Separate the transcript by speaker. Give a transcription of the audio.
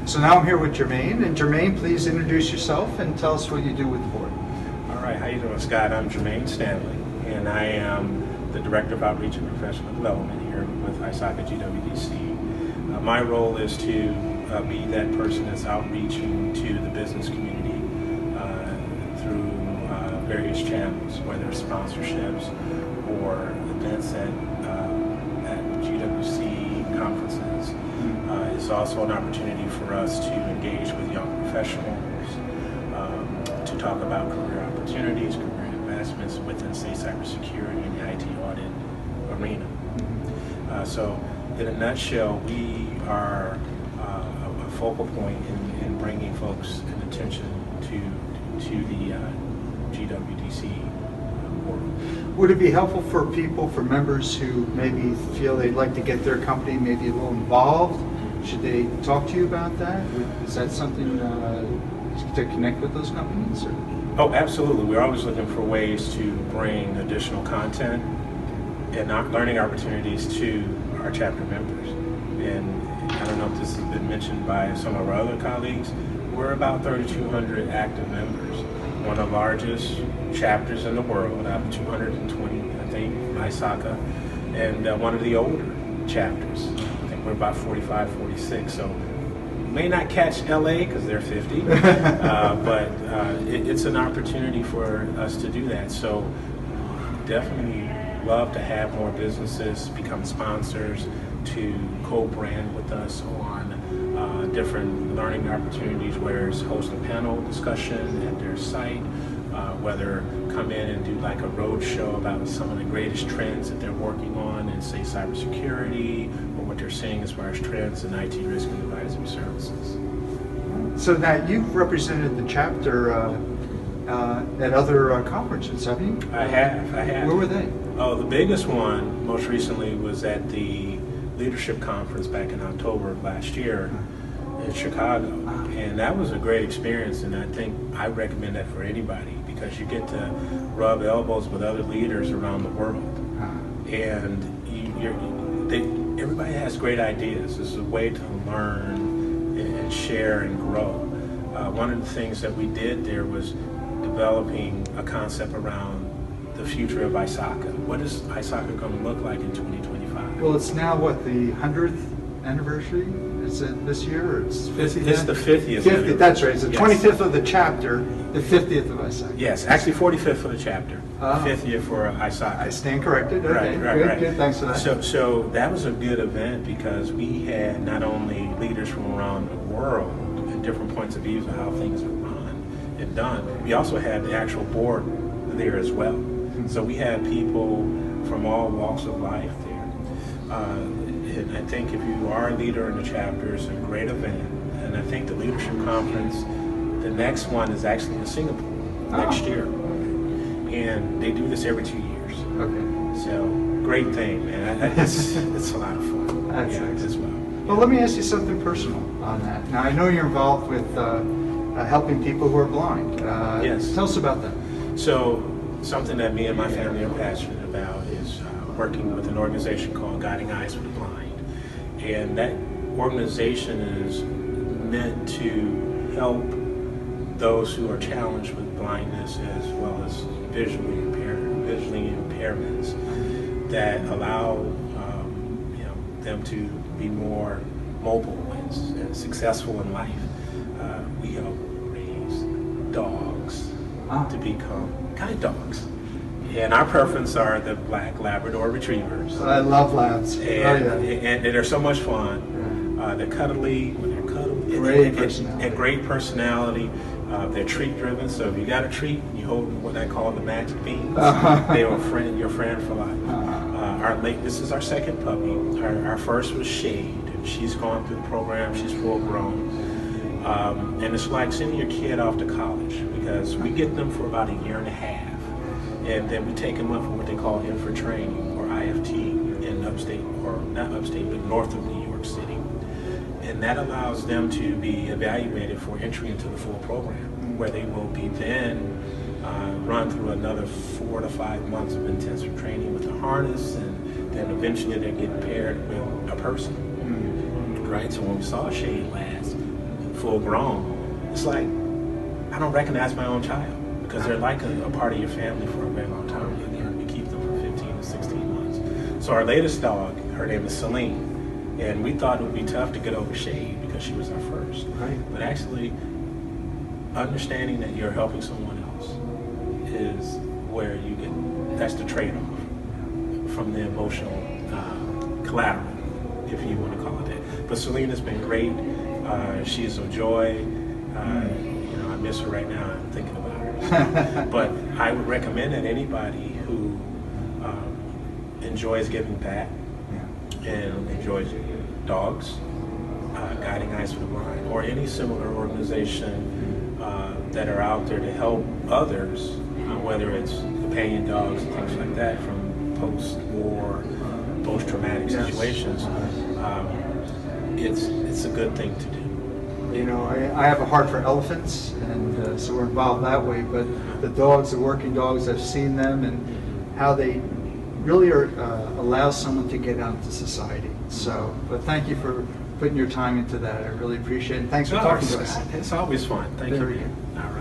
Speaker 1: So now I'm here with Jermaine, and Jermaine, please introduce yourself and tell us what you do with the board.
Speaker 2: All right, how you doing, Scott? I'm Jermaine Stanley, and I am the Director of Outreach and Professional Development here with ISACA GWDC. My role is to be that person that's outreaching to the business community through various channels, whether it's sponsorships or events at GWC conferences. It's also an opportunity for us to engage with young professionals, to talk about career opportunities, career investments within, say, cybersecurity and the IT audit arena. So in a nutshell, we are a focal point in bringing folks and attention to the GWDC world.
Speaker 1: Would it be helpful for people, for members who maybe feel they'd like to get their company maybe a little involved? Should they talk to you about that? Is that something to connect with those companies? Or?
Speaker 2: Oh, absolutely. We're always looking for ways to bring additional content and learning opportunities to our chapter members. And I don't know if this has been mentioned by some of our other colleagues, we're about 3,200 active members. One of the largest chapters in the world, out of 220, I think, ISACA, and one of the older chapters. I think we're about 45, 46, so may not catch LA because they're 50, but it's an opportunity for us to do that. So definitely love to have more businesses become sponsors, to co-brand with us on different learning opportunities, where it's host a panel discussion at their site, whether come in and do like a road show about some of the greatest trends that they're working on in, say, cybersecurity, or what they're seeing as far as trends in IT risk and advisory services.
Speaker 1: So now you've represented the chapter at other conferences, haven't you?
Speaker 2: I have.
Speaker 1: Where were they?
Speaker 2: Oh, the biggest one most recently was at the Leadership Conference back in October of last year in Chicago. And that was a great experience, and I think I recommend that for anybody, because you get to rub elbows with other leaders around the world. And everybody has great ideas. It's a way to learn and share and grow. One of the things that we did there was developing a concept around the future of ISACA. What is ISACA going to look like in 2025?
Speaker 1: Well, it's now, what, the 100th anniversary? Is it this year, or it's 50th?
Speaker 2: It's the 50th.
Speaker 1: 50th, that's right. It's the
Speaker 2: Yes.
Speaker 1: 25th of the chapter, the 50th of ISACA.
Speaker 2: Yes, actually 45th for the chapter, 50th for ISACA.
Speaker 1: I stand corrected. Okay,
Speaker 2: Right.
Speaker 1: good. Thanks for that.
Speaker 2: So that was a good event, because we had not only leaders from around the world and different points of views of how things are run and done, we also had the actual board there as well. So we had people from all walks of life there. And I think if you are a leader in the chapter, it's a great event. And I think the Leadership Conference, the next one is actually in Singapore next year. And they do this every 2 years.
Speaker 1: Okay.
Speaker 2: So great thing, man. It's a lot of fun.
Speaker 1: That's excellent.
Speaker 2: As well.
Speaker 1: Well, let me ask you something personal on that. Now, I know you're involved with helping people who are blind.
Speaker 2: Yes.
Speaker 1: Tell us about that.
Speaker 2: So something that me and my family are passionate about is working with an organization called Guiding Eyes for the Blind. And that organization is meant to help those who are challenged with blindness, as well as visually impairments, that allow them to be more mobile and successful in life. We help raise dogs to become guide dogs. And our preference are the black Labrador Retrievers.
Speaker 1: I love labs.
Speaker 2: And they're so much fun. They're cuddly when they're cuddly.
Speaker 1: Great personality.
Speaker 2: And great personality. They're treat driven, so if you got a treat, you hold what I call the magic beans. They are your friend for life. This is our second puppy. Our first was Shade, and she's gone through the program. She's full grown. And it's like sending your kid off to college, because we get them for about a year and a half. And then we take them up for what they call infra training, or IFT, in upstate, or not upstate, but north of New York City. And that allows them to be evaluated for entry into the full program, where they will be then run through another 4 to 5 months of intensive training with a harness, and then eventually they get paired with a person. Right? So when we saw Shade last, full grown, it's like I don't recognize my own child because they're like a part of your family for a very long time. You keep them for 15 to 16 months. So our latest dog, her name is Celine, and we thought it would be tough to get over Shade because she was our first.
Speaker 1: Right.
Speaker 2: But actually, understanding that you're helping someone else is where you get, that's the trade-off from the emotional collateral, if you want to call it that. But Celine has been great. She's a joy. I miss her right now. I'm thinking about her. But I would recommend that anybody who enjoys giving back and enjoys dogs, Guiding Eyes for the Blind, or any similar organization that are out there to help others, whether it's companion dogs and things like that from post-war, post-traumatic situations, it's a good thing to do.
Speaker 1: You know, I have a heart for elephants, and so we're involved that way. But the dogs, the working dogs, I've seen them and how they really are allow someone to get out into society. So, but thank you for putting your time into that. I really appreciate it. And thanks for talking to us.
Speaker 2: It's always fun. Thank
Speaker 1: There we
Speaker 2: you.
Speaker 1: go.
Speaker 2: All right.